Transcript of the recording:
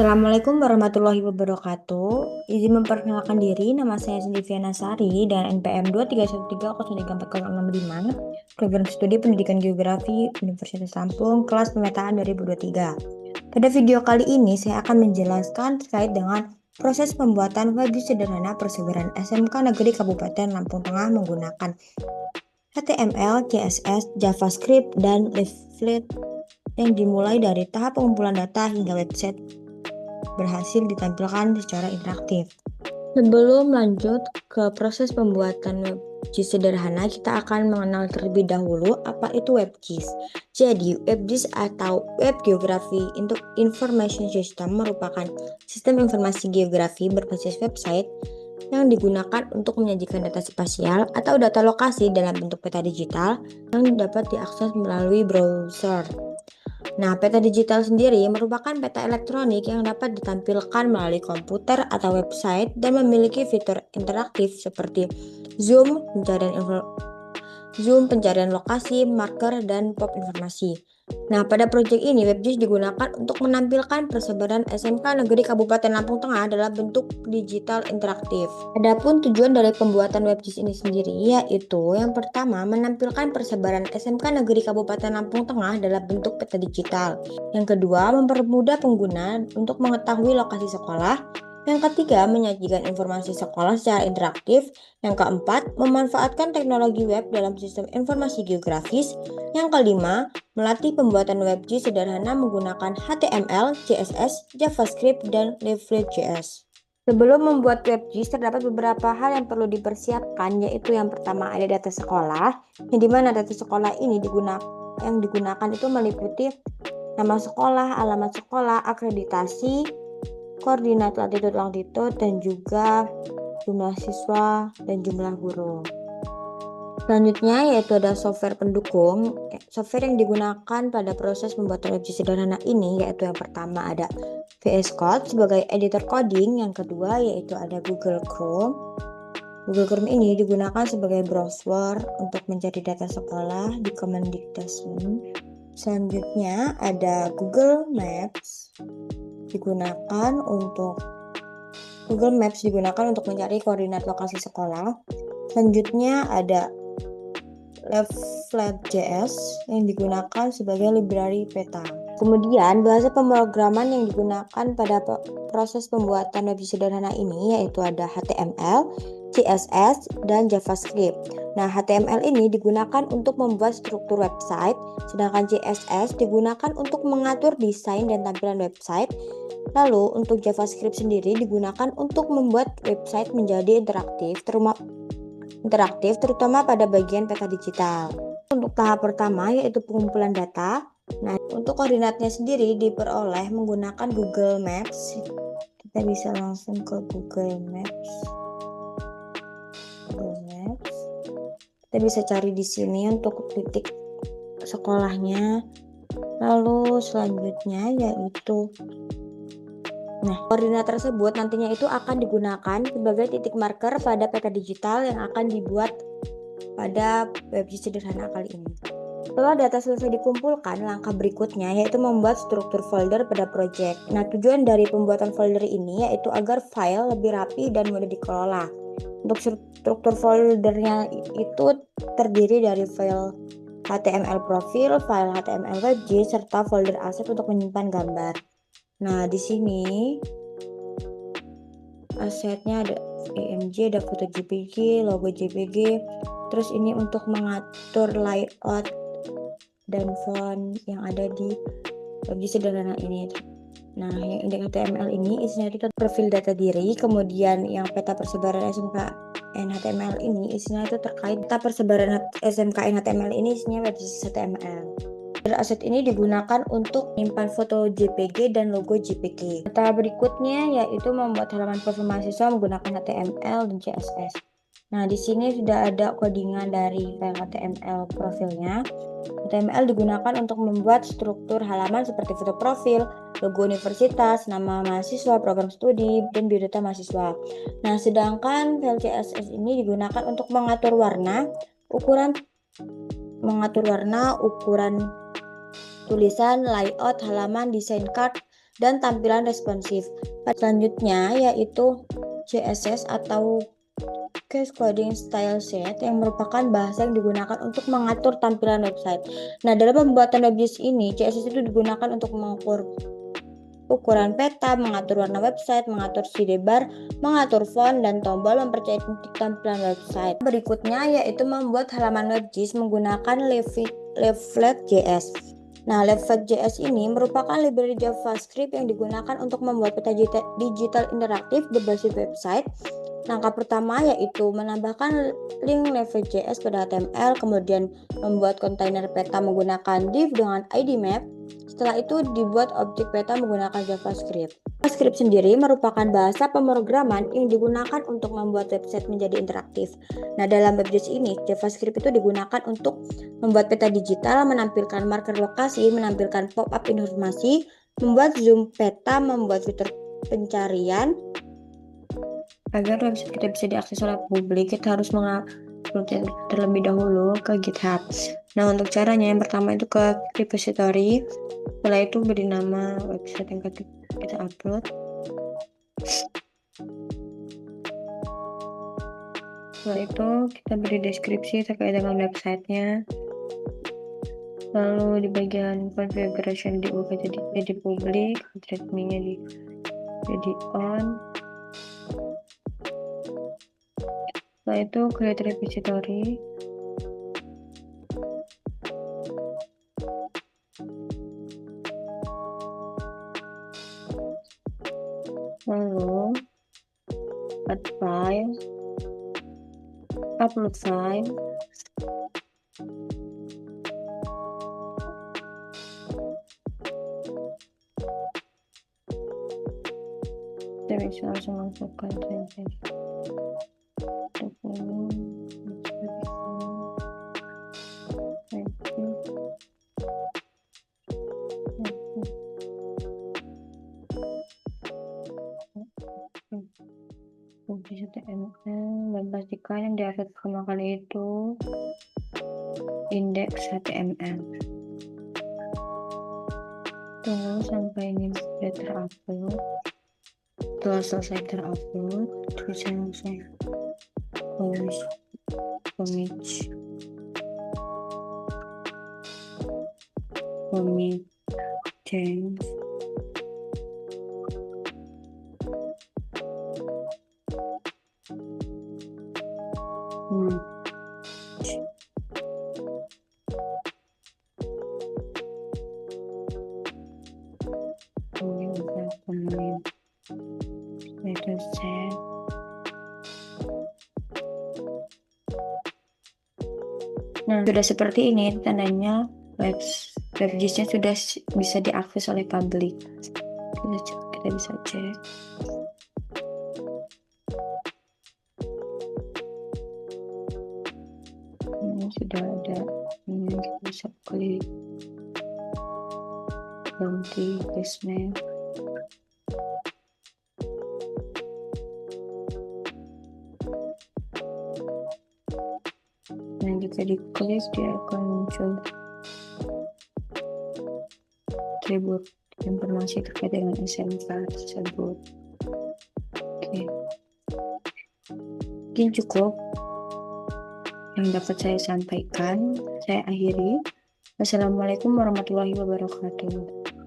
Assalamualaikum warahmatullahi wabarakatuh. Izin memperkenalkan diri, nama saya Cindy Viana Sari dan NPM 231303465, program studi pendidikan geografi Universitas Lampung, kelas pemetaan 2023. Pada video kali ini saya akan menjelaskan terkait dengan proses pembuatan website sederhana persebaran SMK Negeri Kabupaten Lampung Tengah menggunakan HTML, CSS, JavaScript, dan leaflet yang dimulai dari tahap pengumpulan data hingga website berhasil ditampilkan secara interaktif. Sebelum lanjut ke proses pembuatan WebGIS sederhana, kita akan mengenal terlebih dahulu apa itu WebGIS. Jadi, WebGIS atau Web Geography Information System merupakan sistem informasi geografi berbasis website yang digunakan untuk menyajikan data spasial atau data lokasi dalam bentuk peta digital yang dapat diakses melalui browser. Nah, peta digital sendiri merupakan peta elektronik yang dapat ditampilkan melalui komputer atau website dan memiliki fitur interaktif seperti zoom, pencarian lokasi, marker, dan pop informasi. Nah, pada proyek ini WebGIS digunakan untuk menampilkan persebaran SMK Negeri Kabupaten Lampung Tengah dalam bentuk digital interaktif. Adapun tujuan dari pembuatan WebGIS ini sendiri yaitu yang pertama menampilkan persebaran SMK Negeri Kabupaten Lampung Tengah dalam bentuk peta digital. Yang kedua, mempermudah pengguna untuk mengetahui lokasi sekolah. Yang ketiga, menyajikan informasi sekolah secara interaktif. Yang keempat, memanfaatkan teknologi web dalam sistem informasi geografis. Yang kelima, melatih pembuatan WebGIS sederhana menggunakan HTML, CSS, JavaScript, dan Leaflet.js. Sebelum membuat WebGIS, terdapat beberapa hal yang perlu dipersiapkan, yaitu yang pertama ada data sekolah, yang dimana data sekolah ini digunakan itu meliputi nama sekolah, alamat sekolah, akreditasi, koordinat latitude longitude, dan juga jumlah siswa dan jumlah guru. Selanjutnya yaitu ada software pendukung. Software yang digunakan pada proses pembuatan WebGIS sederhana ini yaitu yang pertama ada VS Code sebagai editor coding, yang kedua yaitu ada Google Chrome. Google Chrome ini digunakan sebagai browser untuk mencari data sekolah di Kemendikbud. Selanjutnya ada Google Maps digunakan untuk mencari koordinat lokasi sekolah. Selanjutnya ada Leaflet.js yang digunakan sebagai library peta. Kemudian bahasa pemrograman yang digunakan pada proses pembuatan WebGIS sederhana ini yaitu ada HTML, CSS, dan JavaScript. Nah, HTML ini digunakan untuk membuat struktur website, sedangkan CSS digunakan untuk mengatur desain dan tampilan website. Lalu, untuk JavaScript sendiri digunakan untuk membuat website menjadi interaktif, terutama pada bagian peta digital. Untuk tahap pertama yaitu pengumpulan data. Nah, untuk koordinatnya sendiri diperoleh menggunakan Google Maps. Kita bisa langsung ke Google Maps. Kita bisa cari di sini untuk titik sekolahnya. Lalu selanjutnya yaitu koordinat tersebut nantinya itu akan digunakan sebagai titik marker pada peta digital yang akan dibuat pada WebGIS sederhana kali ini. Setelah data selesai dikumpulkan, langkah berikutnya yaitu membuat struktur folder pada proyek. Nah, tujuan dari pembuatan folder ini yaitu agar file lebih rapi dan mudah dikelola. Untuk struktur foldernya itu terdiri dari file HTML profil, file HTML WebGIS, serta folder aset untuk menyimpan gambar. Nah, di sini asetnya ada IMG, ada foto JPG, logo JPG. Terus ini untuk mengatur layout dan font yang ada di WebGIS sederhana ini. Nah, yang indeks HTML ini isinya itu profil data diri, kemudian yang peta persebaran SMKN HTML ini isinya itu terkait peta persebaran SMKN HTML ini isinya WebGIS HTML. Aset ini digunakan untuk menyimpan foto JPG dan logo JPG. Tahap berikutnya yaitu membuat halaman profil mahasiswa menggunakan HTML dan CSS. Nah, di sini sudah ada codingan dari file HTML profilnya. HTML digunakan untuk membuat struktur halaman seperti foto profil, logo universitas, nama mahasiswa, program studi, dan biodata mahasiswa. Nah, sedangkan file CSS ini digunakan untuk mengatur warna, ukuran tulisan, layout halaman, desain card, dan tampilan responsif. Selanjutnya yaitu CSS atau Case Coding Style Set yang merupakan bahasa yang digunakan untuk mengatur tampilan website. Nah, dalam pembuatan WebGIS ini, CSS itu digunakan untuk mengukur ukuran peta, mengatur warna website, mengatur sidebar, mengatur font, dan tombol mempercayai titik tampilan website. Berikutnya yaitu membuat halaman WebGIS menggunakan Leaflet.js. Nah, Leaflet.js ini merupakan library JavaScript yang digunakan untuk membuat peta digital interaktif berbasis website. Langkah pertama yaitu menambahkan link Leaflet.js pada HTML, kemudian membuat kontainer peta menggunakan div dengan ID map. Setelah itu dibuat objek peta menggunakan JavaScript. JavaScript sendiri merupakan bahasa pemrograman yang digunakan untuk membuat website menjadi interaktif. Nah, dalam WebGIS ini, JavaScript itu digunakan untuk membuat peta digital, menampilkan marker lokasi, menampilkan pop-up informasi, membuat zoom peta, membuat fitur pencarian. Agar website kita bisa diakses oleh publik, kita harus mengupload terlebih dahulu ke GitHub. Nah, untuk caranya yang pertama itu ke repository. Setelah itu beri nama website yang kita upload. Setelah itu kita beri deskripsi terkait dengan websitenya. Lalu di bagian configuration diubah jadi publik, readme-nya jadi on. Setelah itu create repository. Lalu add file, upload file. Kita bisa langsung masukkan HTML dan pastikan yang diupload pertama kali itu indeks HTML. Tunggu sampai ini sudah terupload. Setelah selesai terupload, bisa langsung commit change. Itu set. Nah, sudah seperti ini tandanya WebGIS-nya sudah bisa diakses oleh publik. Kita bisa cek. Ini sudah ada. Ini kita bisa klik ganti basement. Nah, jika diklik dia akan muncul atribut informasi terkait dengan SMK tersebut. Oke. Mungkin cukup yang dapat saya sampaikan. Saya akhiri. Wassalamualaikum warahmatullahi wabarakatuh.